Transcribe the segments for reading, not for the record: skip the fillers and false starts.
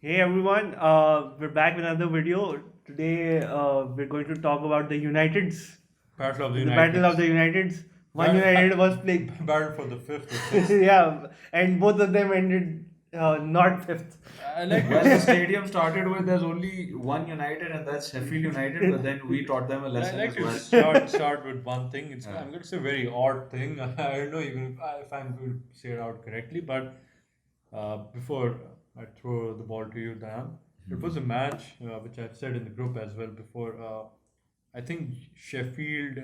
Hey everyone, we're back with another video. Today we're going to talk about the Uniteds, Battle of the the Battle of Uniteds. the Uniteds. One United was playing, Battle for the fifth or sixth. yeah, and both of them ended not fifth. I like Well, the stadium started with there's only one United, and that's Sheffield United. But then we taught them a I lesson like as to well. start with one thing. Yeah. I'm going to say a very odd thing. I don't know even if I'm going to say it out correctly, but before I throw the ball to you, Dan, it was a match which I've said in the group as well before. I think Sheffield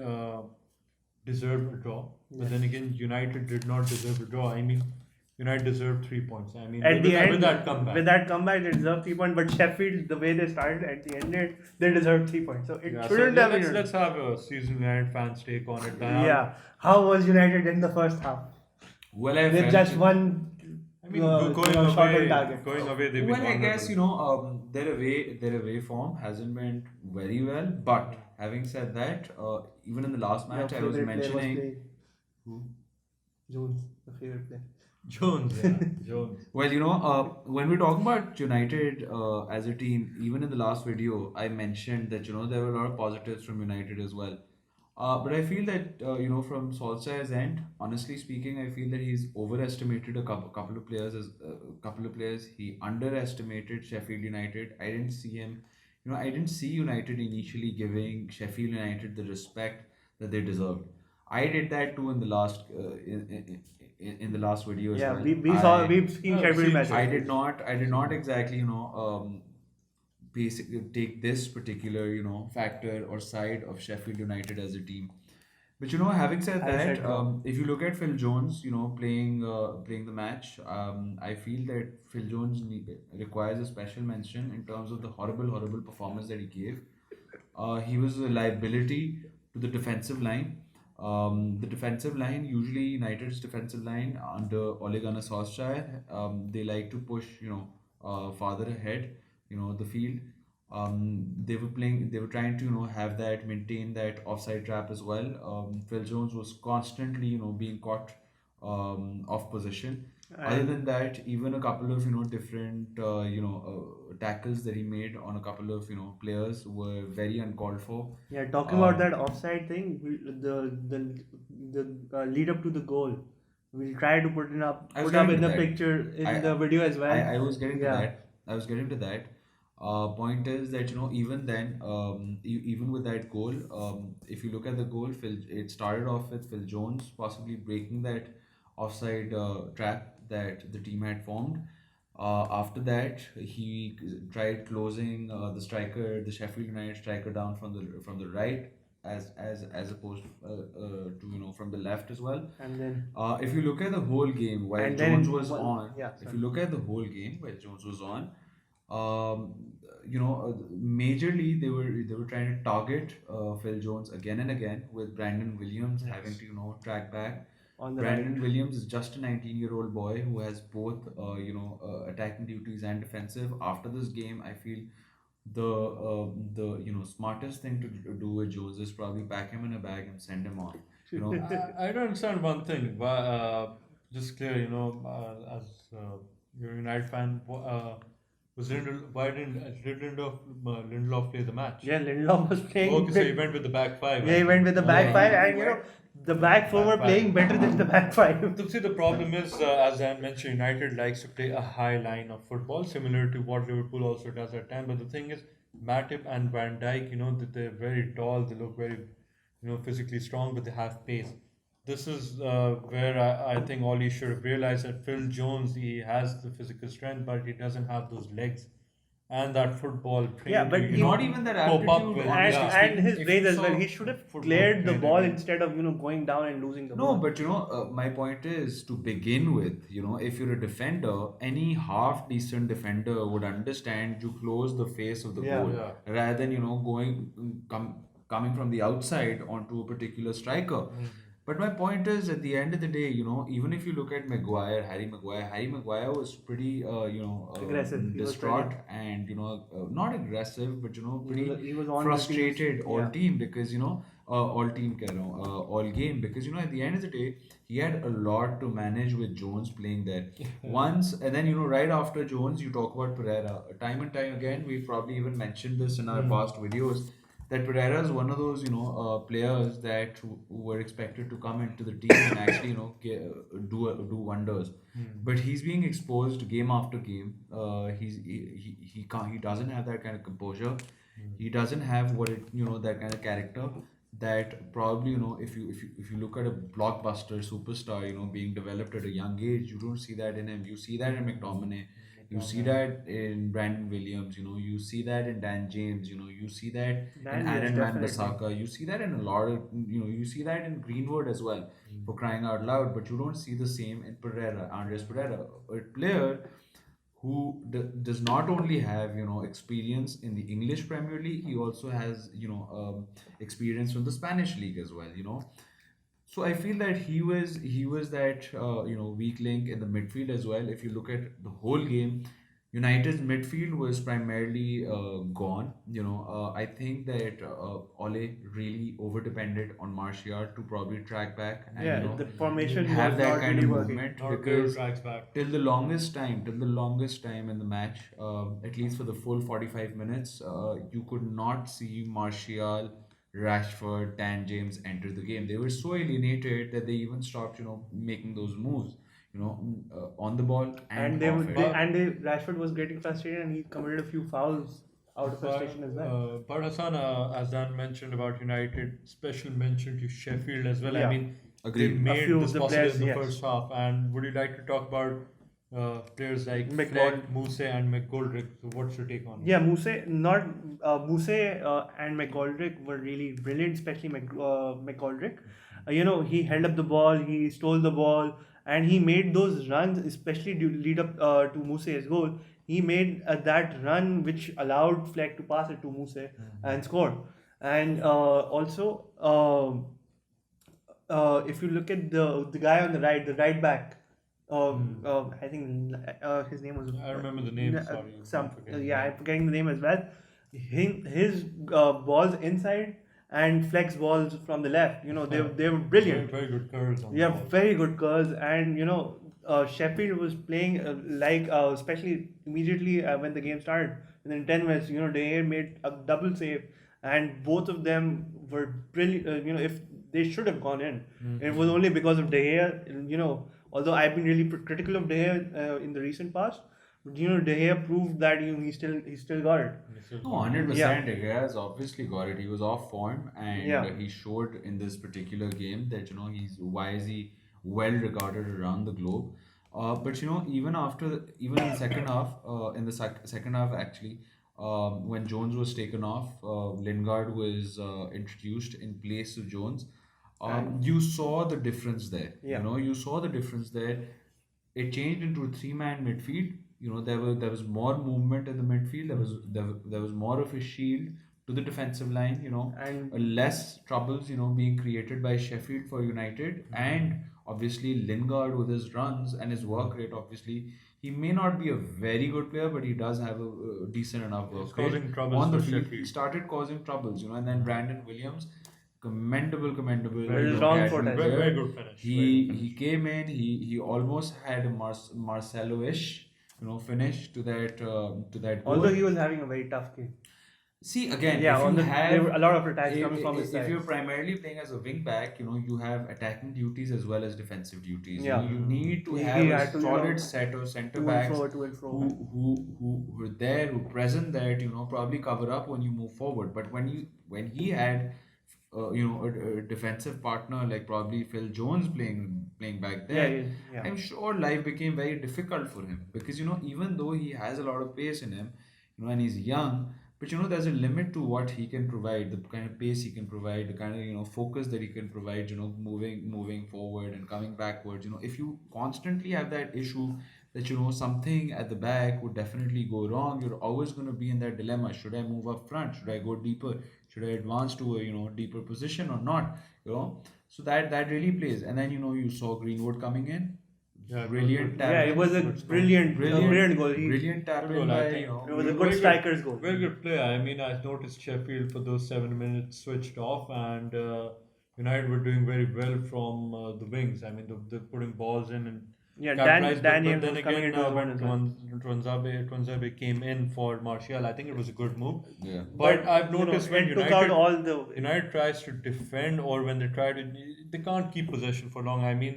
deserved a draw, but then again, United did not deserve a draw. I mean, United deserved 3 points. I mean, At the end, with that comeback. with that comeback, they deserved 3 points. But Sheffield, the way they started at the end, they deserved 3 points. So it Yeah, shouldn't so have let's been. let's have a seasoned United fans take on it. Dan. Yeah, how was United in the first half? Well, I With felt just one I mean, shot on target. going away, they've well, been I guess vulnerable. their away form hasn't been very well. But having said that, even in the last Your match, I was favorite player was mentioning. playing. Who? Jones, the favorite player. Jones, yeah, Jones. Well, when we're talking about United as a team, even in the last video, I mentioned that there were a lot of positives from United as well. But I feel that from Solskjaer's end, honestly speaking, I feel that he's overestimated a couple of players. As a couple of players, he underestimated Sheffield United. I didn't see him. I didn't see United initially giving Sheffield United the respect that they deserved. I did that too in the last in the last video as Yeah, well. we've seen Oh, Sheffield seen matches. I did not exactly basically take this particular factor or side of Sheffield United as a team. But having said I said that, wrong. if you look at Phil Jones, playing the match, I feel that Phil Jones requires a special mention in terms of the horrible, horrible performance that he gave. He was a liability to the defensive line. The defensive line, usually United's defensive line under Ole Gunnar Solskjaer, they like to push, farther ahead, the field. They were trying to, have that, maintain that offside trap as well. Phil Jones was constantly, being caught off position. Other And than that, even a couple of different tackles that he made on a couple of players were very uncalled for. yeah, talking about Um, that offside thing, the lead up to the goal, we'll try to I was put up getting in to the that. picture in I the video as well. I was getting to Yeah, that. I was getting to that. Point is that even then, even with that goal, if you look at the goal, it started off with Phil Jones possibly breaking that offside trap that the team had formed. After that, he tried closing the Sheffield United striker down from the right, as opposed to from the left as well. and then If you look at the whole game while and Jones then was one, on, yeah, if sorry. you look at the whole game while Jones was on, majorly they were trying to target Phil Jones again and again with Brandon Williams having to track back. On the right. Brandon Williams is just a 19-year-old boy who has both attacking duties and defensive. After this game, I feel the smartest thing to do with Jones is probably pack him in a bag and send him on. I don't understand one thing. Just clear, as you're a United fan, why didn't Lindelof play the match? Yeah, Lindelof was playing. Okay, so he went with the back five. Yeah, he went with the back Yeah. five, and the back four were Back five. playing better than the back five. See, the problem is, as I mentioned, United likes to play a high line of football, similar to what Liverpool also does at times. But the thing is, Matip and Van Dijk, that they're very tall, they look very, physically strong, but they have pace. This is where I think Oli should have realized that Phil Jones, he has the physical strength, but he doesn't have those legs and that football train Yeah, to, but Not even that cope up aptitude, with. honestly Yeah. and his If brain you as well. saw He should have football cleared the trainer, ball yeah. instead of going down and losing the No, ball. but my point is to begin with, if you're a defender, any half decent defender would understand you close the face of the Yeah. goal Yeah. rather than coming from the outside onto a particular striker. But my point is, at the end of the day, even if you look at Harry Maguire was pretty, Aggressive. He was distraught pretty- and not aggressive, but pretty he was on the team's- frustrated all yeah. team because all team कह रहा हूँ, all game, because at the end of the day he had a lot to manage with Jones playing there. Once, and then right after Jones you talk about Pereira. Time and time again, we've probably even mentioned this in our past videos, that Pereira is one of those players that who were expected to come into the team and actually do wonders. But he's being exposed game after game. He can't, he doesn't have that kind of composure. He doesn't have that kind of character that probably if you look at a blockbuster superstar being developed at a young age, you don't see that in him. You see that in McTominay, you see that in Brandon Williams, you see that in Dan James, you see that in Dan James, Aaron Van definitely. Bissaka, you see that in a lot of you see that in Greenwood as well, for crying out loud. But you don't see the same in Andres Pereira, a player who does not only have experience in the English Premier League, he also has experience from the Spanish league as well. So I feel that he was that weak link in the midfield as well. If you look at the whole game, United's midfield was primarily gone. I think that Ole really over depended on Martial to probably track back and Yeah, the formation have was that not kind really of working. movement, Not because tracks back. till the longest time in the match, at least for the full 45 minutes, you could not see Martial, Rashford, Dan James enter the game. They were so alienated that they even stopped, making those moves, on the ball And and off it. Rashford was getting frustrated and he committed a few fouls out of frustration as well. But Hassan, as Dan mentioned about United, special mention to Sheffield as well. I Yeah. mean, they Agreed. made few of this the possible players, in the yes. first half. And would you like to talk about players like Fleck, Muse, and McGoldrick? So, what's your take on Yeah, Muse and McGoldrick were really brilliant, especially McGoldrick. He held up the ball, he stole the ball, and he made those runs, especially to lead up to Muse's goal. He made that run which allowed Fleck to pass it to Muse and score. And also, if you look at the guy on the right back, I think his name was. I remember the name, uh, sorry. Some I'm forgetting the yeah, name. I'm forgetting the name as well. His balls inside and Flex balls from the left. They were brilliant. Very, very good curls on the Yeah, ball. very good curls, and Sheffield was playing especially immediately when the game started. And then 10 minutes, De Gea made a double save, and both of them were brilliant. If they should have gone in, it was only because of De Gea. Although I've been really critical of De Gea in the recent past, but De Gea proved that he still got it. No, 100%. De Gea has obviously got it. He was off form, and Yeah. he showed in this particular game that why is he well regarded around the globe. But even in the second half, second half actually, when Jones was taken off, Lingard was introduced in place of Jones. You saw the difference there. Yeah. You saw the difference there. It changed into a three-man midfield. There was more movement in the midfield. There was more of a shield to the defensive line. And Less troubles being created by Sheffield for United, and obviously Lingard with his runs and his work rate. Obviously, he may not be a very good player, but he does have a decent enough He's work rate causing troubles on the for field. Sheffield. He started causing troubles. And then Brandon Williams, commendable. Very wrong foot as Very, well. very good finish. He came in. He almost had a Marcelo-ish, finish to that goal. Although he was having a very tough game. See again, Yeah, if you there have were a lot of attacks coming from his if side. you're primarily playing as a wing back, you have attacking duties as well as defensive duties. Yeah. You need to He have a had to, solid set of centre to and backs fro, to and fro. who are there, who present that probably cover up when you move forward. But when he had a defensive partner like probably Phil Jones playing back there, Yeah. I'm sure life became very difficult for him, because even though he has a lot of pace in him, and he's young, but there's a limit to what he can provide, the kind of pace he can provide, the kind of focus that he can provide, moving forward and coming backwards. If you constantly have that issue that something at the back would definitely go wrong, you're always going to be in that dilemma: should I move up front, should I go deeper, should I advance to a deeper position or not? So that really plays. And then you saw Greenwood coming in, Yeah, Brilliant Yeah, it was a talent. brilliant goal. Brilliant Good tackling goal, I by, think. It was a Very good good, striker's goal. very good player. I mean, I noticed Sheffield for those 7 minutes switched off, and United were doing very well from the wings. I mean, they're putting balls in and Yeah, capitalized. Dan But James then was coming again, into his own when as well. Twanzebe came in for Martial, I think it was a good move. Yeah. But I've you know, noticed when it took out all the. United tries to defend, or when they try to, they can't keep possession for long. I mean,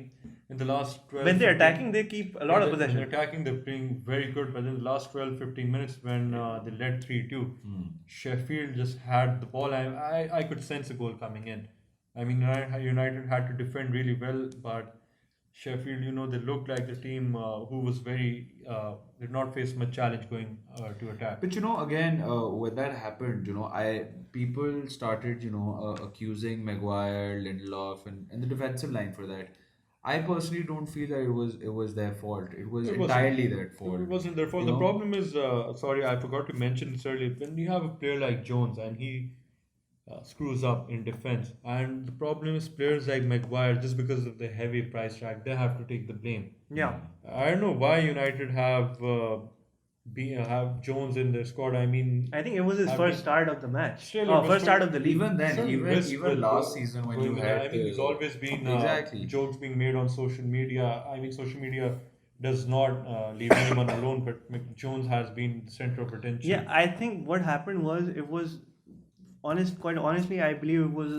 in the last 12, When they're 15 attacking, they keep a lot of when they're possession. attacking, they're playing very good. But in the last 12, 15 minutes, when they led 3-2, Sheffield just had the ball. I could sense a goal coming in. I mean, United had to defend really well, but Sheffield, they looked like the team who was did not face much challenge going to attack. But again, when that happened, people started, accusing Maguire, Lindelof, and the defensive line for that. I personally don't feel that it was their fault. It was It wasn't. entirely their fault. It wasn't their fault. You The know, problem is, sorry, I forgot to mention this earlier. When you have a player like Jones and he screws up in defense, and the problem is players like Maguire, just because of the heavy price tag, they have to take the blame. Yeah. I don't know why United have Jones in their squad. I mean, I think it was his I first mean, start of the match. still, Oh, it was first start of the league. even then, certain even risk even with last season when going you with that. had I mean, there's always been exactly. jokes being made on social media. I mean, social media does not leave anyone alone, but Jones has been the center of attention. Yeah, I think what happened was quite honestly, I believe it was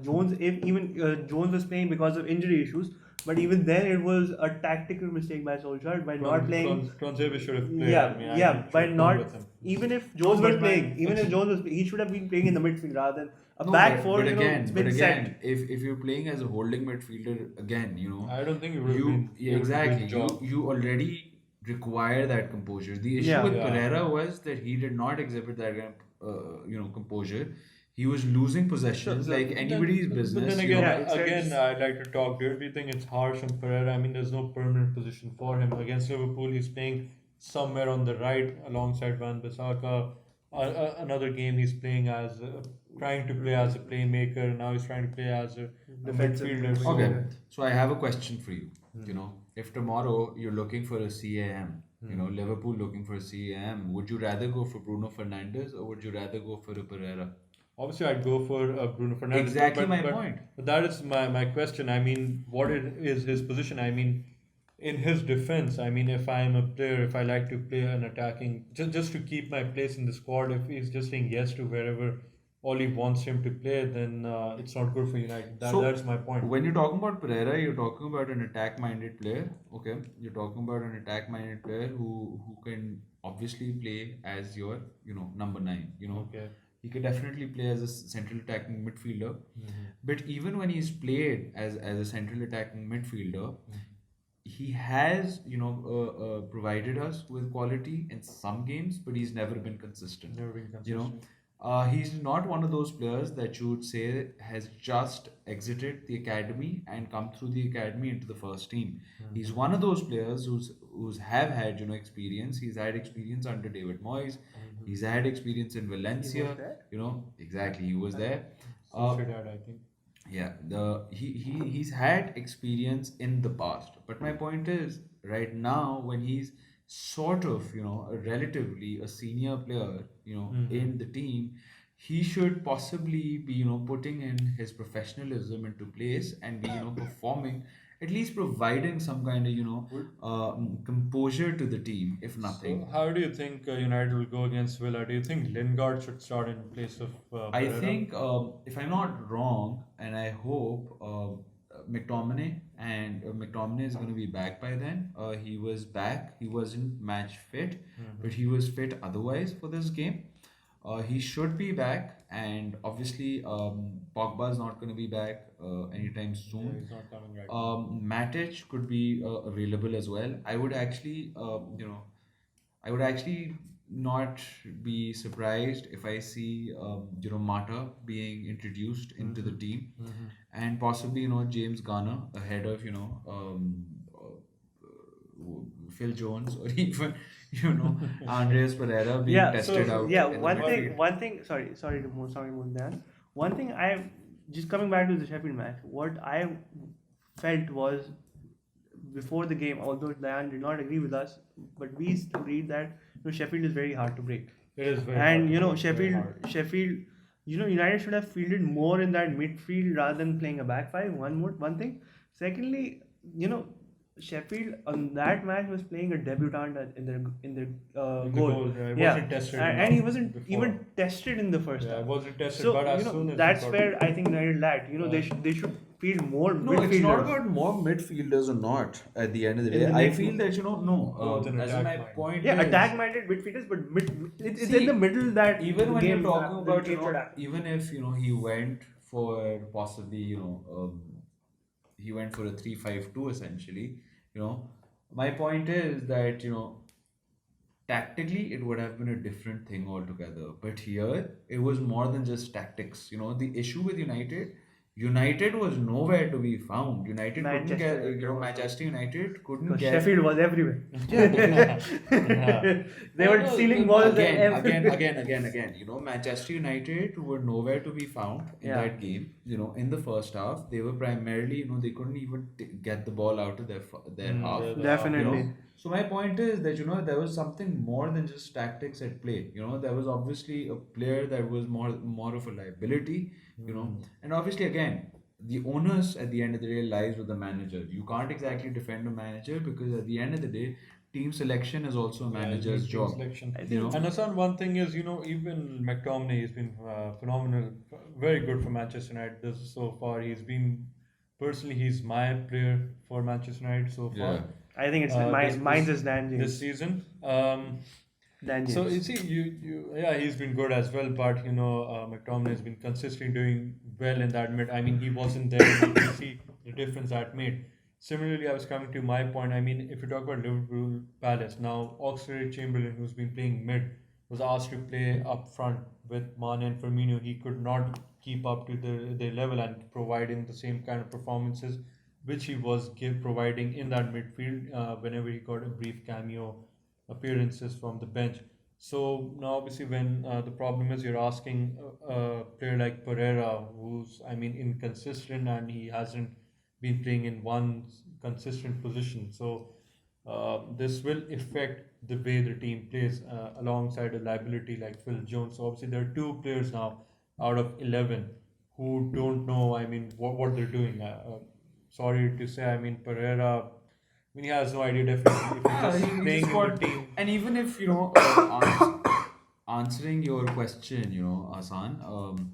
Jones. If even Jones was playing because of injury issues, but even then it was a tactical mistake by Solskjaer by not playing. Tronzebe should have played. Yeah, I mean, I yeah, think by should have gone not with him. even if Jones but was playing, even if Jones was, he should have been playing in the midfield rather than a back four. But again, it's been set. if you're playing as a holding midfielder again, I don't think it would have been yeah, able to do exactly. the job. You already require that composure. The issue Yeah. with Yeah. Pereira was that he did not exhibit that kind of, composure. He was losing possessions So- like anybody's But business. then you know. again, Yeah, it's- I'd like to talk. Do you think it's harsh on Pereira? I mean, there's no permanent position for him. Against Liverpool, he's playing somewhere on the right alongside Van Bissaka. Another game, he's playing as trying to play as a playmaker. Now he's trying to play as a Defensive midfielder. So- Okay, so I have a question for you. If tomorrow you're looking for a CAM, Liverpool looking for a CAM, would you rather go for Bruno Fernandes or would you rather go for a Pereira? Obviously, I'd go for Bruno Fernandes. Exactly my point. But that is my question. I mean, what is his position? I mean, in his defense, I mean, if I'm a player, if I like to play an attacking, just to keep my place in the squad, if he's just saying yes to wherever Oli wants him to play, then it's not good for United. That's my point. When you're talking about Pereira, you're talking about an attack-minded player. Okay, you're talking about an attack-minded player who can obviously play as your number 9. Okay. He could definitely play as a central attacking midfielder. But even when he's played as a central attacking midfielder, he has provided us with quality in some games, but he's never been consistent. Never been consistent. He's not one of those players that you would say has just exited the academy and come through the academy into the first team. He's one of those players who's have had experience. He's had experience under David Moyes. He's had experience in Valencia. Exactly, he was there. Sociedad, I think. Yeah, he's had experience in the past. But my point is, right now, when he's sort of, relatively a senior player, in the team, he should possibly be, putting in his professionalism into place and be, performing, at least providing some kind of, composure to the team, if nothing. So, how do you think United will go against Villa? Do you think Lingard should start in place of I Pereira? think, if I'm not wrong, and I hope McTominay is going to be back by then. He was back. He wasn't match fit, but he was fit otherwise for this game. He should be back, and obviously Pogba is not going to be back anytime Yeah, soon. he's not coming right now. Matic could be available as well. I would actually, not be surprised if I see, Mata being introduced into the team, and possibly, James Garner ahead of, Phil Jones or even, Andreas Pereira being tested out. Yeah, in the one midfield. thing. Sorry to move that. One thing I just coming back to the Sheffield match. What I felt was before the game, although Diane did not agree with us, but we agreed that Sheffield is very hard to break. It is very hard And to break, very hard. Sheffield, United should have fielded more in that midfield rather than playing a back five. One thing. Secondly, Sheffield on that match was playing a debutant in their In the goal. goal, it Yeah, wasn't tested and he enough wasn't before. even tested in the first Yeah, half. it wasn't tested, So but as soon as he that's got where I think United lacked. They should field more No, midfielders. it's not about more midfielders or not. At the end of the In day, the I mid- feel that Go with an as attack my mind. point Yeah, is, attack-minded midfielders, but it's See, in the middle that even the when game, you're talking the about game should happen. even if he went for possibly he went for a 3-5-2 essentially. My point is that tactically it would have been a different thing altogether, but here it was more than just tactics. The issue with United was nowhere to be found. United couldn't Manchester get, United was Manchester United couldn't Because get. Sheffield was everywhere. Yeah. They were No, stealing but balls Again. Manchester United were nowhere to be found in Yeah. that game. In the first half, they were primarily, they couldn't even get the ball out of their half. the- Definitely. So my point is that there was something more than just tactics at play. There was obviously a player that was more of a liability. And obviously again, the onus at the end of the day lies with the manager. You can't exactly defend a manager because at the end of the day, team selection is also a Yeah, manager's team job. selection. I And Hassan, one thing is, even McTominay has been phenomenal, very good for Manchester United so far. He's my player for Manchester United so far. Yeah. I think it's This- mine's this- is Dan James. This season. Dan James. So you see, he's been good as well, but McTominay has been consistently doing well in that mid. I mean, he wasn't there. You can see the difference that made. Similarly, I was coming to my point. I mean, if you talk about Liverpool Palace now, Oxlade-Chamberlain, who's been playing mid, was asked to play up front with Mane and Firmino. He could not keep up to their level and providing the same kind of performances which he was providing in that midfield whenever he got a brief cameo appearances from the bench. So now, obviously, when the problem is you're asking a player like Pereira, who's, I mean, inconsistent and he hasn't been playing in one consistent position. So this will affect the way the team plays alongside a liability like Phil Jones. So obviously, there are two players now out of 11 who don't know, I mean, what they're doing. Sorry to say, I mean, Pereira, I mean, he has no idea definitely if he's Yeah, just he playing just in the got, team. and even if answering your question, Hassan,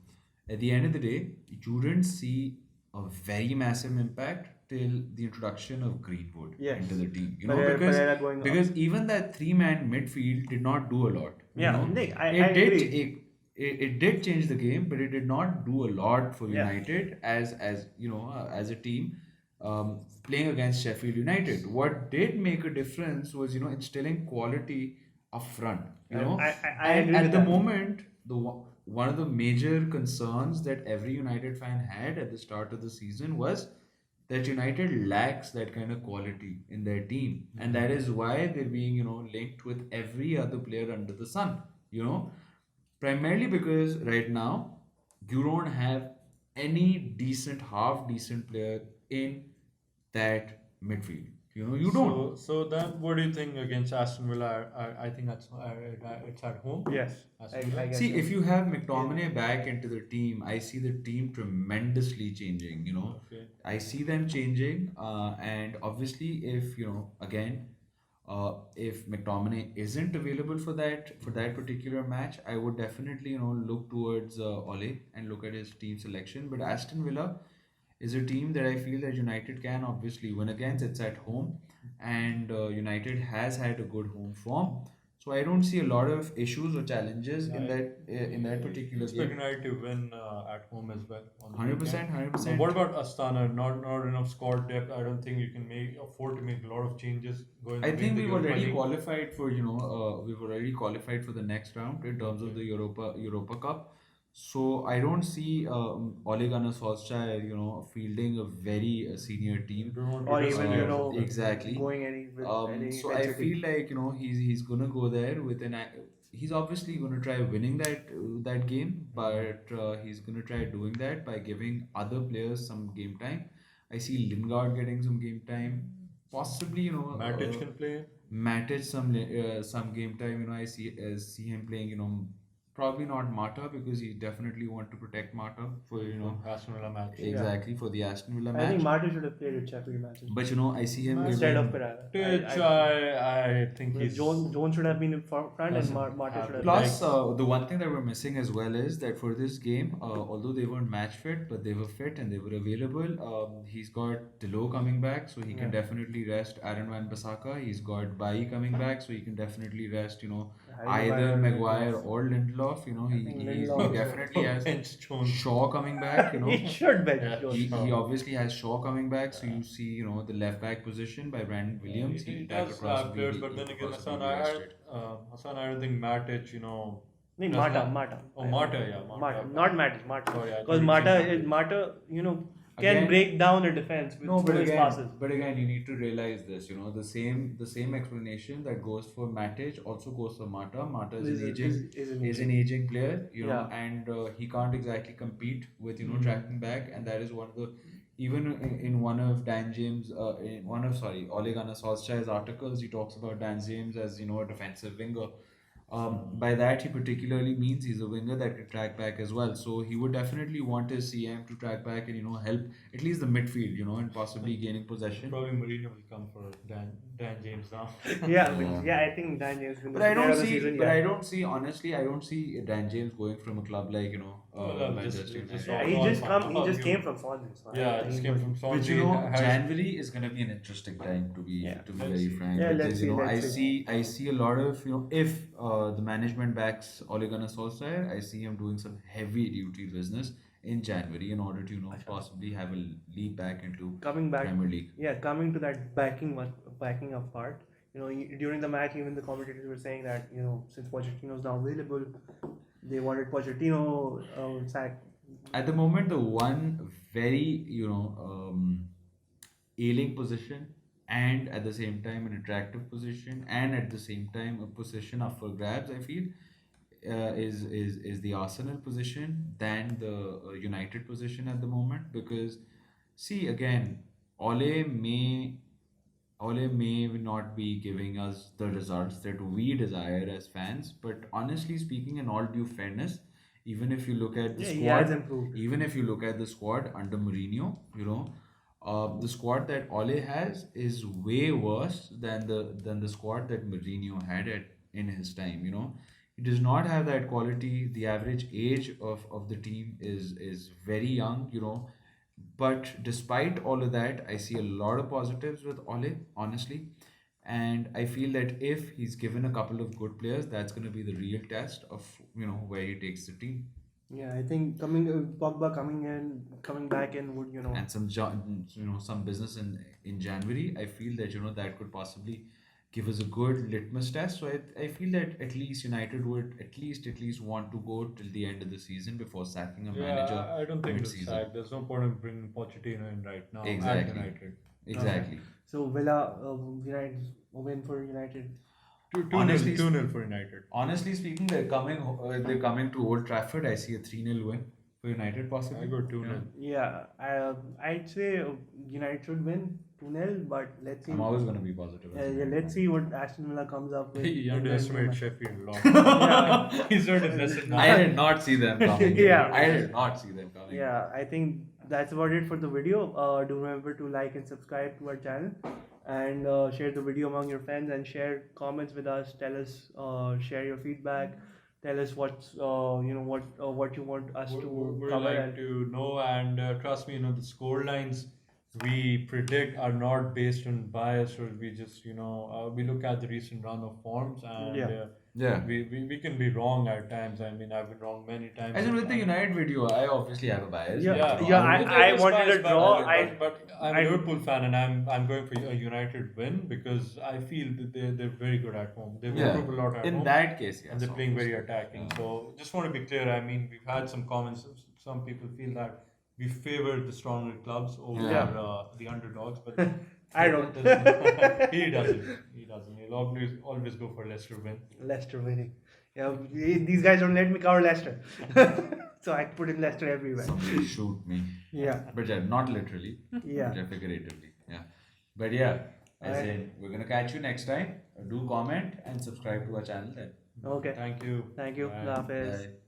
at the end of the day, you didn't see a very massive impact till the introduction of Greenwood Yes. into the team. Pereira going up. Because even that three-man midfield did not do a lot. Yeah, I it did agree. it did change the game, but it did not do a lot for Yeah. United as as a team playing against Sheffield United. What did make a difference was instilling quality up front. I And agree at with the that. moment, one of the major concerns that every United fan had at the start of the season was that United lacks that kind of quality in their team, and that is why they're being linked with every other player under the sun. Primarily because right now you don't have any half decent player in that midfield. You don't. So then, what do you think against Aston Villa? I think it's at home. Yes. Aston Villa. I guess See, so. if you have McTominay back into the team, I see the team tremendously changing. Okay. I see them changing, and obviously, if again, if McTominay isn't available for that particular match, I would definitely look towards Ole and look at his team selection. But Aston Villa is a team that I feel that United can obviously win against. It's at home, and United has had a good home form. So I don't see a lot of issues or challenges in that particular Expect game. United to win at home as well. On the 100%, weekend. 100%. What about Astana? Not enough squad depth. I don't think you can afford to make a lot of changes going. I to think win the we've Europa already League. qualified for we've already qualified for the next round in terms of the Europa Cup. So I don't see Ole Gunnar Solskjaer fielding a very senior team. Don't want to Or risk even players. exactly. going any So I venture feel team. like he's gonna go there with he's obviously gonna try winning that game, but he's gonna try doing that by giving other players some game time. I see Lingard getting some game time. possibly, Matic can play. Matic some game time. I see him playing. Probably not Mata because he definitely want to protect Mata for For Aston Villa match. exactly for the Aston Villa I think match. Martin should have played at Sheffield matches But I see him instead of giving. Pereira. I think he's Jones should have been in front and doesn't Martin have should have. the Plus, legs. the one thing that we're missing as well is that for this game, although they weren't match fit, but they were fit and they were available. He's got Delo coming back, so he can Yeah. definitely rest Aaron Van Bissaka. He's got Bailly coming back, so he can definitely rest, Harry either Maguire Maguire or Lindelof. I think He Lindelof is definitely has Bench Jones. Shaw coming back. He should bench Yeah. Jones. He obviously has Shaw coming back, so you see, the left back position by Brandon Williams. He that does could have possibly players, be- but he then could again, possibly be rested. Hassan, I don't think Matic, No, does Mata, not- Mata. Oh, Mata, yeah, Mata, not Matic, Mata. Sorry, I Because thought you said Mata, can Again- break down a defense with No, but his again, passes. you need to realize this. The same explanation that goes for Matic also goes for Mata. Mata is an aging player, Yeah. and he can't exactly compete with tracking back, and that is one of the even in one of Dan James in one of Ole Gunnar Solskjaer's articles, he talks about Dan James as a defensive winger. By that, he particularly means he's a winger that can track back as well. So he would definitely want his CM to track back and help at least the midfield, and possibly gaining possession. Probably Mourinho will come for Dan James now. I think Dan James will But I player don't of the see. season, But yeah. I don't see. Honestly, I don't see Dan James going from a club like Manchester United. just Yeah, he just came from Swansea. So Yeah, I just think came from Which Swansea. January is going to be an interesting time to be Yeah. to be Let's very see. frank. Yeah, because, let's see. I see a lot of if the management backs Ole Gunnar Solskjaer, I see him doing some heavy duty business in January in order to possibly have a leap back into coming back. Premier League. Yeah, coming to that backing up part. During the match, even the commentators were saying that since Pochettino's now available, they wanted Pochettino sacked. At the moment, the one very ailing position and at the same time an attractive position and at the same time a position up for grabs, I feel is the Arsenal position than the United position at the moment, because see again, Ole may Ole may not be giving us the results that we desire as fans, but honestly speaking, in all due fairness, even if you look at the He has squad, improved. even if you look at the squad under Mourinho, the squad that Ole has is way worse than the squad that Mourinho had in his time. He does not have that quality. The average age of the team is very young. But despite all of that, I see a lot of positives with Ole, honestly. And I feel that if he's given a couple of good players, that's going to be the real test of where he takes the team. Yeah, I think Pogba coming back in would And some business in January. I feel that that could possibly give us a good litmus test. So I feel that at least United would at least want to go till the end of the season before sacking a manager. I don't think it's mid-season. sacked. There's no point in bringing Pochettino in right now. Exactly. At United. Exactly. So Villa, United win for United. 2-0 for United. Honestly speaking, they're coming to Old Trafford. I see a 3-0 win for United possibly. I go 2-0. Yeah, I'd say United should win 2-0, but let's see. I'm always going to be positive. Let's see what Aston Villa comes up with. He underestimated Sheffield a lot. Yeah. He's learned his lesson now. I did not see them coming. Yeah. I did not see them coming. Yeah, I think that's about it for the video. Do remember to like and subscribe to our channel, and share the video among your friends, and share comments with us. Tell us, share your feedback. Tell us what's what you want us to We'd cover. like to know, and trust me, the score lines we predict are not based on bias, or we just we look at the recent run of forms, and we can be wrong at times. I mean, I've been wrong many times. As in with the United video, I obviously have a bias. I wanted a draw. But I'm a Liverpool fan, and I'm going for a United win because I feel that they're very good at home. They've improved a lot at home. In that case, yes. And they're playing very attacking. So just want to be clear. I mean, we've had some comments. Some people feel that we favor the stronger clubs over the underdogs, but I don't. He doesn't. He'll always go for Leicester win. Leicester winning. Yeah, these guys don't let me cover Leicester, so I put in Leicester everywhere. Somebody shoot me. Yeah. But not literally. Yeah. But figuratively. Yeah. But yeah. As Alright. in, we're gonna catch you next time. Do comment and subscribe to our channel then. Okay. Thank you. Thank you. Bye. Allah Hafiz. Bye.